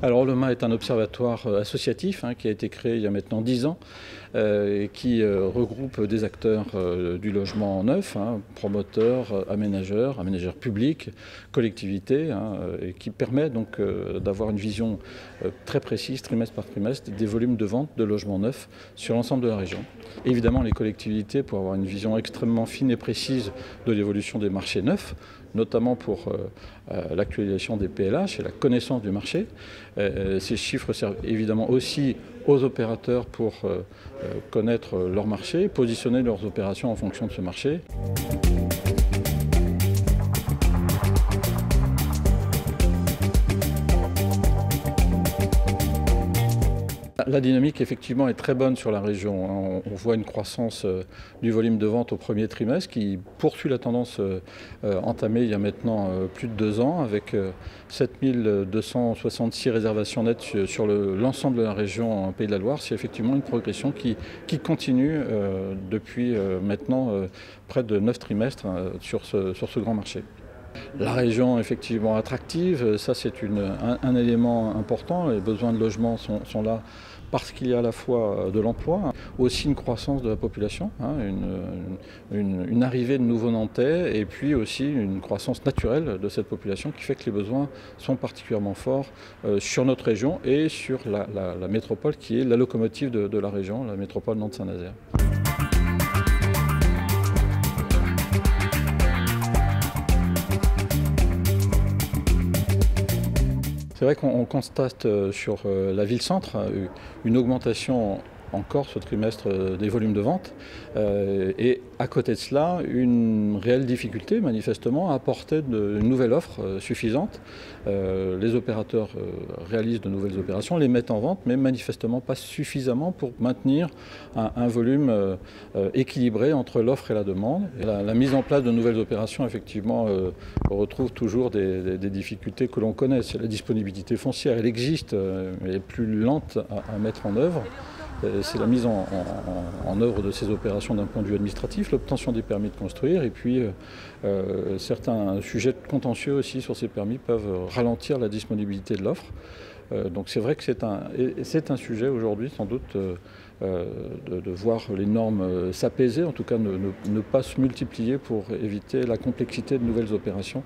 Alors le MA est un observatoire associatif qui a été créé il y a maintenant 10 ans et qui regroupe des acteurs du logement neuf, promoteurs, aménageurs publics, collectivités, et qui permet donc d'avoir une vision très précise, trimestre par trimestre, des volumes de vente de logements neufs sur l'ensemble de la région. Évidemment, les collectivités, pour avoir une vision extrêmement fine et précise de l'évolution des marchés neufs, notamment pour l'actualisation des PLH et la connaissance du marché. Ces chiffres servent évidemment aussi aux opérateurs pour connaître leur marché, positionner leurs opérations en fonction de ce marché. La dynamique effectivement est très bonne sur la région. On voit une croissance du volume de vente au premier trimestre qui poursuit la tendance entamée il y a maintenant plus de 2 ans avec 7266 réservations nettes sur l'ensemble de la région en Pays de la Loire. C'est effectivement une progression qui continue depuis maintenant près de 9 trimestres sur ce grand marché. La région effectivement attractive, ça c'est un élément important. Les besoins de logement sont là parce qu'il y a à la fois de l'emploi, aussi une croissance de la population, une arrivée de nouveaux Nantais et puis aussi une croissance naturelle de cette population qui fait que les besoins sont particulièrement forts sur notre région et sur la métropole qui est la locomotive de la région, la métropole Nantes-Saint-Nazaire. C'est vrai qu'on constate sur la ville-centre une augmentation encore ce trimestre des volumes de vente et à côté de cela une réelle difficulté manifestement à apporter une nouvelle offre suffisante. Les opérateurs réalisent de nouvelles opérations, les mettent en vente mais manifestement pas suffisamment pour maintenir un volume équilibré entre l'offre et la demande. Et la mise en place de nouvelles opérations effectivement retrouve toujours des difficultés que l'on connaît. C'est la disponibilité foncière, elle existe, mais elle est plus lente à mettre en œuvre. C'est la mise en œuvre de ces opérations d'un point de vue administratif, l'obtention des permis de construire et puis certains sujets contentieux aussi sur ces permis peuvent ralentir la disponibilité de l'offre. Donc c'est vrai que c'est un sujet aujourd'hui sans doute de voir les normes s'apaiser, en tout cas ne pas se multiplier pour éviter la complexité de nouvelles opérations.